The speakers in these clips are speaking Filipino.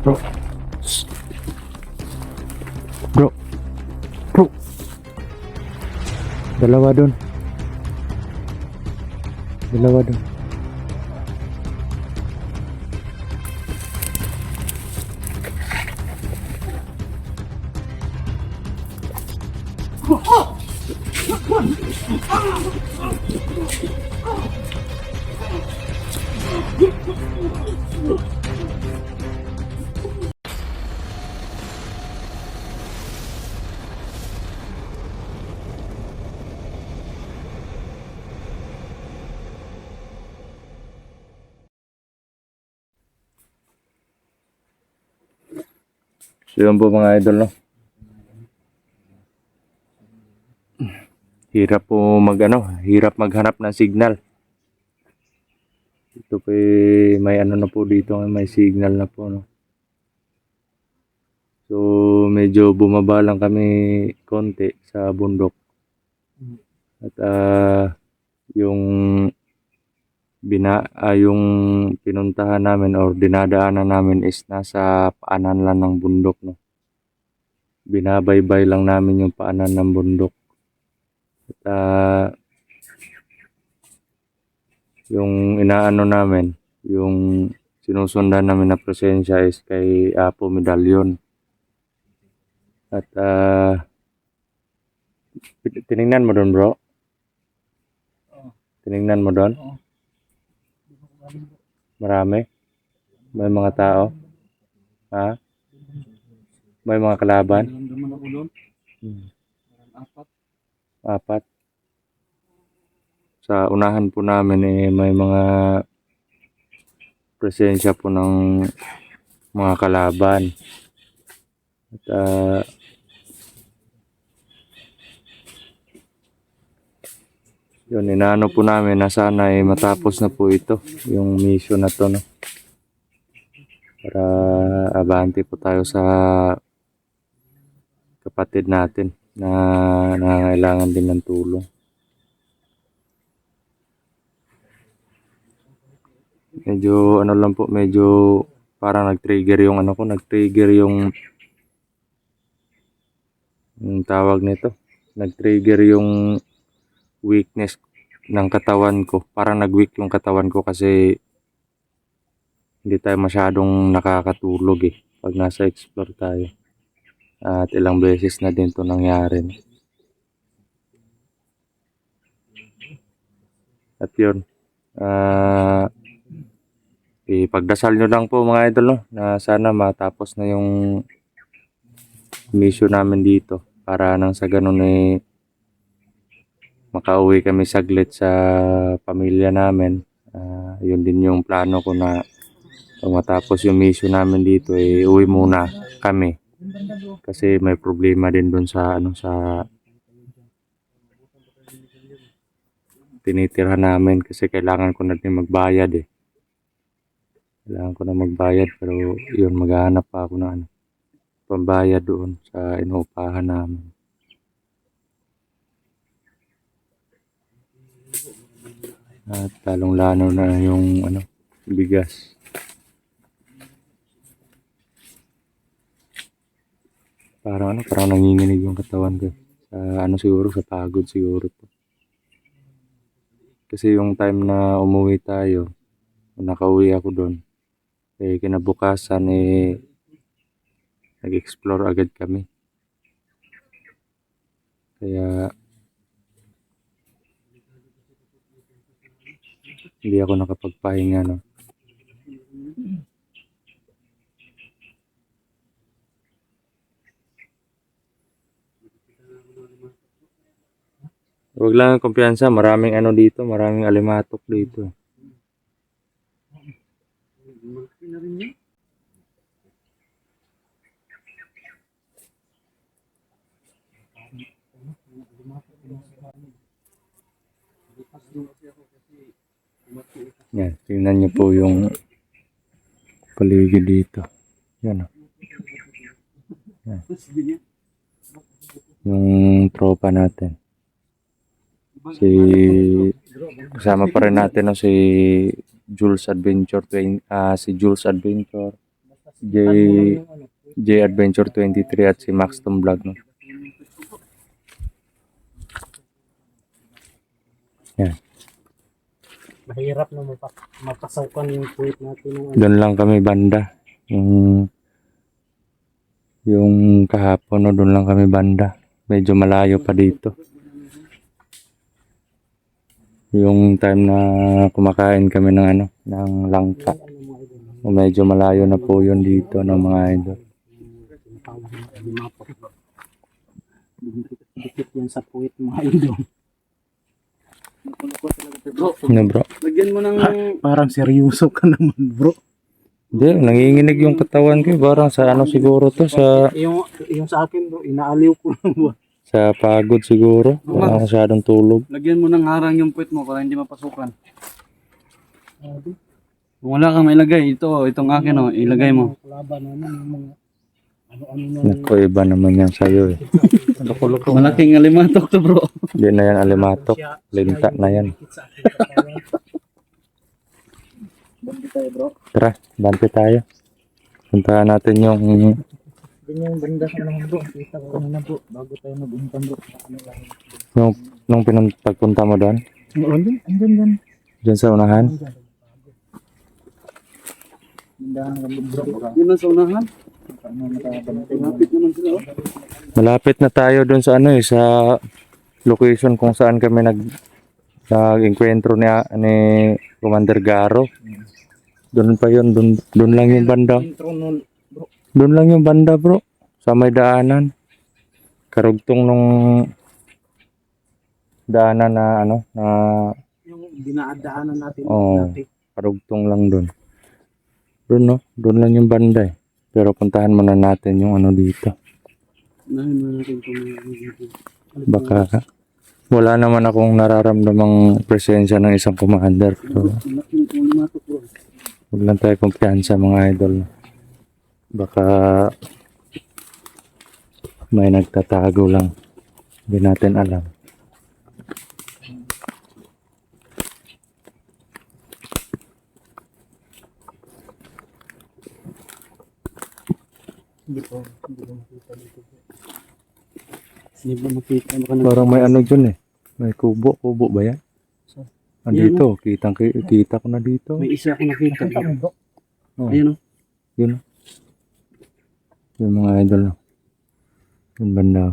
Bro. Bro. Bro. Dalawa dun. Dalawa dun. So yun po mga idol, no? Hirap po hirap maghanap ng signal. Ito po may ano na po dito, may signal na po, no? So medyo bumaba lang kami konti sa bundok. At yung yung pinuntahan namin or dinadaanan namin is nasa paanan lang ng bundok, no? Binabaybay lang namin yung paanan ng bundok. At yung inaano namin, yung sinusundan namin na presensya is kay Apo Medallion. At tiningnan mo doon, bro? Tiningnan mo doon? Marami? May mga tao? Ha? May mga kalaban? Apat. Sa unahan po namin may mga presensya po ng mga kalaban. At yun, inaano po namin na sana matapos na po ito, yung mission na to, no? Para abante po tayo sa kapatid natin na nangangailangan din ng tulong. Medyo ano lang po, medyo parang nag-trigger yung nag-trigger yung tawag nito. Nag-trigger yung weakness ng katawan ko. Parang nag-weak yung katawan ko kasi hindi tayo masyadong nakakatulog pag nasa explore tayo. At ilang beses na din to nangyari. At yun, ipagdasal nyo lang po mga idol, no? Na sana matapos na yung mission namin dito para nang sa ganun makauwi kami saglit sa pamilya namin. Yun din yung plano ko na pag matapos yung mission namin dito uwi muna kami kasi may problema din doon sa sa tinitirhan namin kasi kailangan ko na din magbayad Kailangan ko na magbayad pero yun, maghahanap pa ako ng pambayad doon sa inuupahan namin. At lalong-lalo na yung bigas. Parang nanginginig yung katawan ko. Sa siguro sa pagod siguro to. Kasi yung time na umuwi tayo, nakauwi ako doon, kinabukasan nag-explore agad kami. Kaya hindi ako nakapagpahinga, no. Huwag lang kumpiyansa, maraming dito, maraming alimatok dito. Yan, tingnan niyo po yung paligid dito. Yan, yan. Yung tropa natin. Kasama pa rin natin si Jules Adventure, J, J Adventure 23 at si Maxton Vlog, no? Yan. Mahirap na mapasawkan yung puwit natin ng ano. Doon lang kami banda. Yung kahapon, no, doon lang kami banda. Medyo malayo pa dito. Yung time na kumakain kami ng ano, ng langka. Medyo malayo na po yun dito ng mga idol. Dikit yan sa puwit mga idol. Ano bro? Lagyan mo ng... parang seryoso ka naman bro. Hindi, nanginginig yung katawan ko. Parang sa ano siguro to, sa Yung sa akin bro, inaaliw ko lang ba. sa pagod siguro. Wala masyadong tulog. Lagyan mo ng harang yung puwit mo para hindi mapasukan. Kung wala kang mailagay, itong akin o, ilagay mo. Naku, iba naman yan sa'yo eh. Malaking alimatok to bro. Hindi na yan alimatok. Linta na yan. Tara, bante tayo. Puntahan natin yung Ganyan yung banda sa naman bro. Kita ko na bro. Bago tayo mag-untang bro. nung pagpunta mo doon. Andyan. Diyan sa unahan. Bandahan kami bro. Yun lang sa unahan. Malapit naman sila oh. Malapit na tayo doon sa ano eh, sa location kung saan kami nag-encuentro ni Commander Garo. Doon pa yun, doon lang yung banda. Doon lang yung banda bro, sa may daanan. Karugtong nung daanan na ano, na Yung dinadaanan natin. Oo. Karugtong lang doon. Doon no, doon lang yung banda eh. Pero puntahan muna natin yung ano dito. Unahin mo natin Baka wala naman akong nararamdamang presensya ng isang commander. So, huwag lang tayo kumpiyansa mga idol. Baka may nagtatago lang. Hindi natin alam. Hindi ba makita? Parang may ano dyan eh. May kubo. Kubo ba yan? Andito. Kita ko na dito. May isa akong nakita. Oh, Ayun o. yun. Yung mga idol. Yung banda.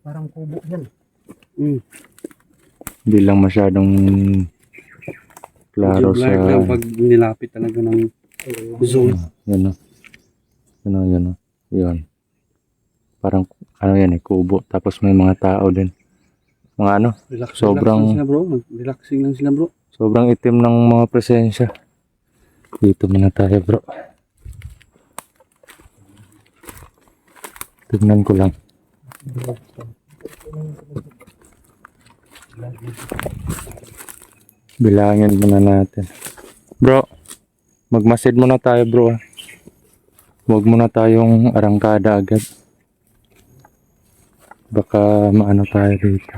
Parang kubo yan. Hindi lang masyadong klaro sa... lang pag nilapit talaga ng zoom. Yun o. Yun. Yun. Parang ano yan eh, kubo. Tapos may mga tao din. Mga ano, sobrang- Relaxing lang sila bro. Relaxing lang sila bro. sobrang itim ng mga presensya. Dito muna tayo bro. Tignan ko lang. Bilangin muna natin. Bro, magmasid muna tayo bro. Huwag muna tayong arangkada agad. Baka maano tayo dito.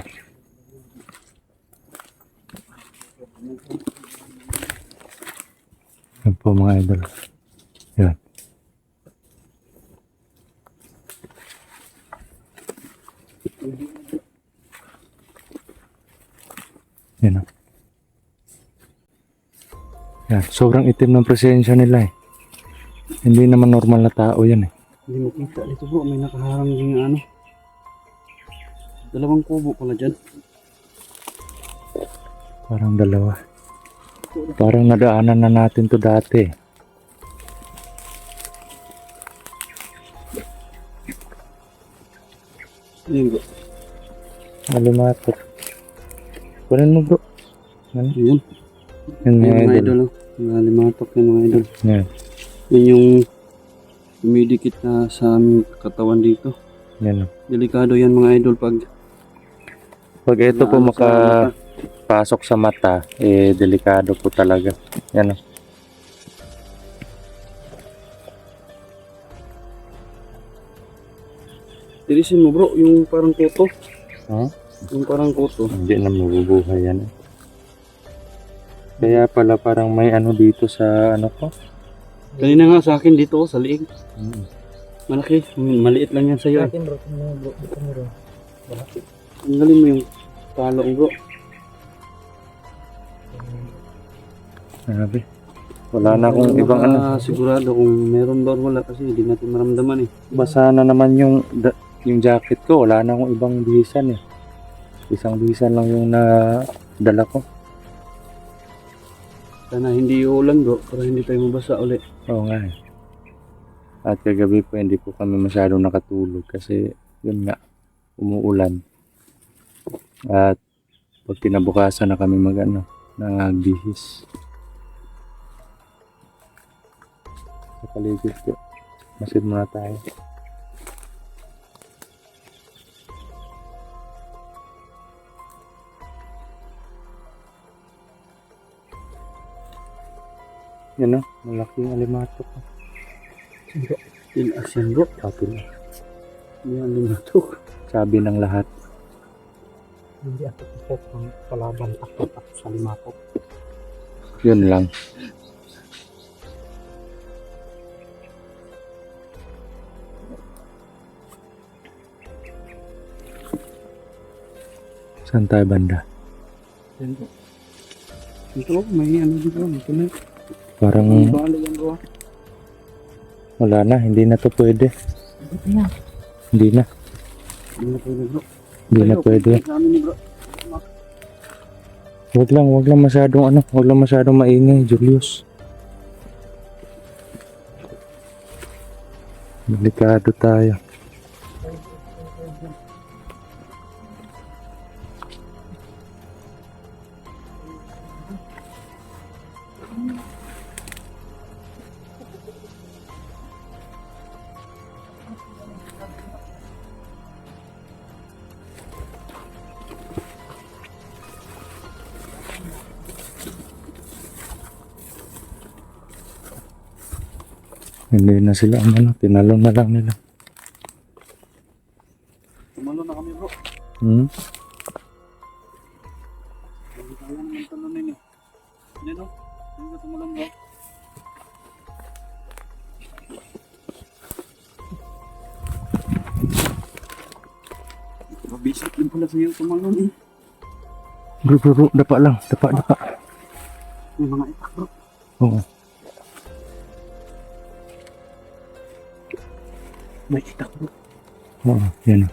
Yan po mga idol. Yan. Yan o. Yan. Sobrang itim ng presensya nila eh. Hindi naman normal na tao yan eh. Hindi mo kita dito bro. May nakaharang din ano. Dalawang kubo pala dyan. Parang dalawa. Parang nadaanan na natin to dati. Ayun bro. Alimatok. Kunin mo bro. Ano? Ayun. Yan mga Ayun mga idol. idol. Mga limatok yan mga idol. Yan. Yan yung dumidikit na sa aming katawan dito. Yan o. Delikado yan mga idol pag Pag ito po naano sa mata. makapasok sa mata, eh delikado po talaga. Yan o. Tirisin mo bro, yung parang kuto. Huh? Yung parang kuto. Hindi na mabubuhay yan eh. Kaya pala parang may ano dito sa ano ko. Kanina nga sa akin dito sa liig. Mm. Malaki. Maliit lang yan sa'yo. Akin bro, bro, dito mo bro. Tanggalin mo yung palo bro. Grabe. Wala na akong ibang ano. Sigurado kung meron ba or wala kasi hindi natin maramdaman eh. Basa na naman yung jacket ko. Wala na akong ibang bihisan eh. Isang bihisan lang yung nadala ko. Sana hindi uulan bro para hindi tayo mabasa uli. Oo nga eh. At kagabi po hindi po kami masyadong nakatulog kasi yun nga, umuulan. At pag kinabukasan na kami nagbihis. Sa paligid po. Masid muna tayo. Yan o, malaking alimatok. Tinaas yan bro. Sabi, Yan lumatok. sabi ng lahat. Hindi ako tukok ng palaban takot ako sa limakok. Yun lang. Saan tayo banda? Yan bro. Ito may ano dito. Ito na. Parang Bala yan bro. wala na, hindi na to pwede. Ito yan. Hindi na. Hindi na pwede bro. Hindi na pwede. Sa amin ni bro. Wag lang masyadong maingay, Julius. Delikado tayo. Hindi na sila, tinalon na lang nila. Tumalo na kami bro. Hmm? Hindi kaya naman talunin eh. Hindi no? Hindi ka tumalon bro. Mabisip din pala sa'yo tumalon eh. Bro, dapa lang, dapa. May mga itak bro. Oo. May itak bro. Oo, yan.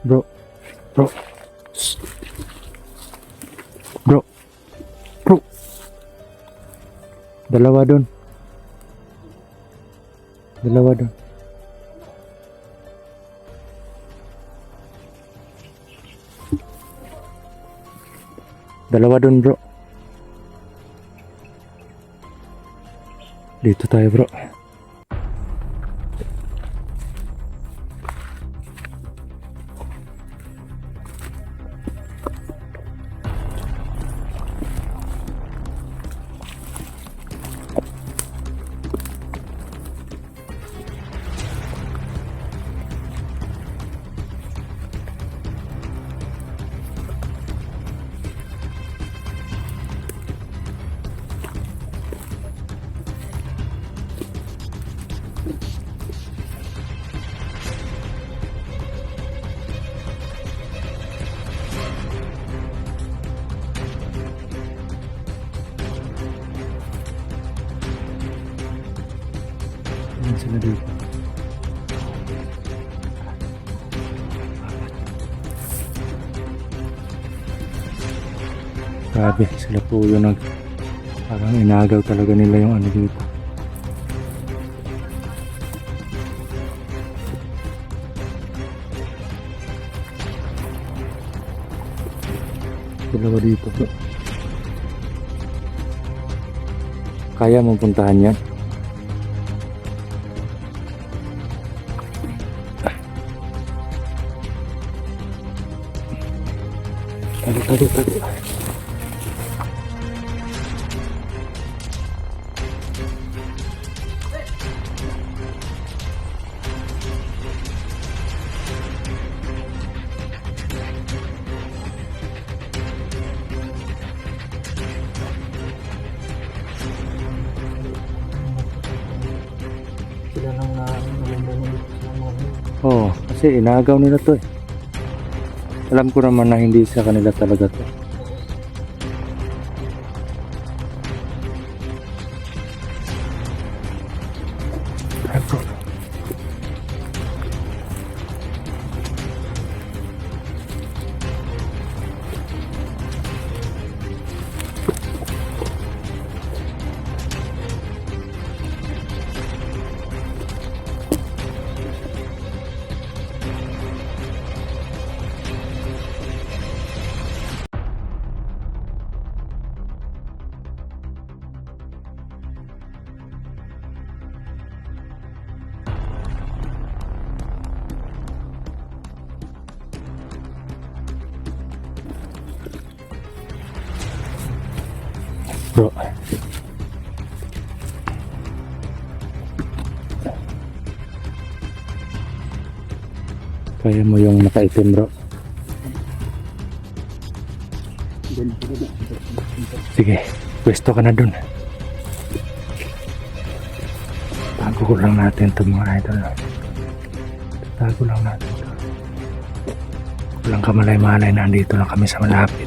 Bro. Shh. Bro. Dalawa doon. Dalawa doon bro. Dito tayo bro. Ayan sila dito. Grabe, sila po yung parang inagaw talaga nila yung ano dito. Dalawa dito bro. Kaya mong puntahan yan? Sila nang nalulunod sa mga Oo, kasi inagaw nila to eh. Alam ko naman na hindi sa kanila talaga to. Bro. Kaya mo yung nakaitim bro. Sige, pwesto ka na dun. Tago ko lang natin ito mga idol. Tago lang natin ito. Walang kamalay-malay na andito lang kami sa malapit.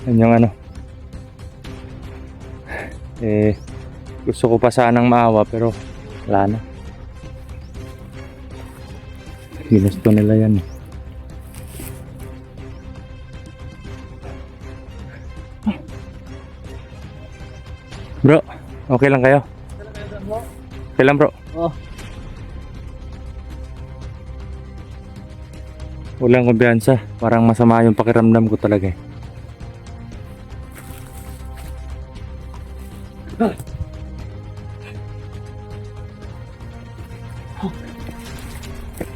Yan yung ano. Gusto ko pa sanang maawa pero wala na. Ginusto nila yan. Bro, okay lang kayo? Okay lang bro. Oh. Walang kumbiyansa. Parang masama yung pakiramdam ko talaga eh.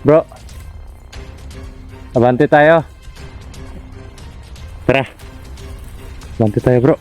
Bro, abante tayo. Tara, abante tayo bro.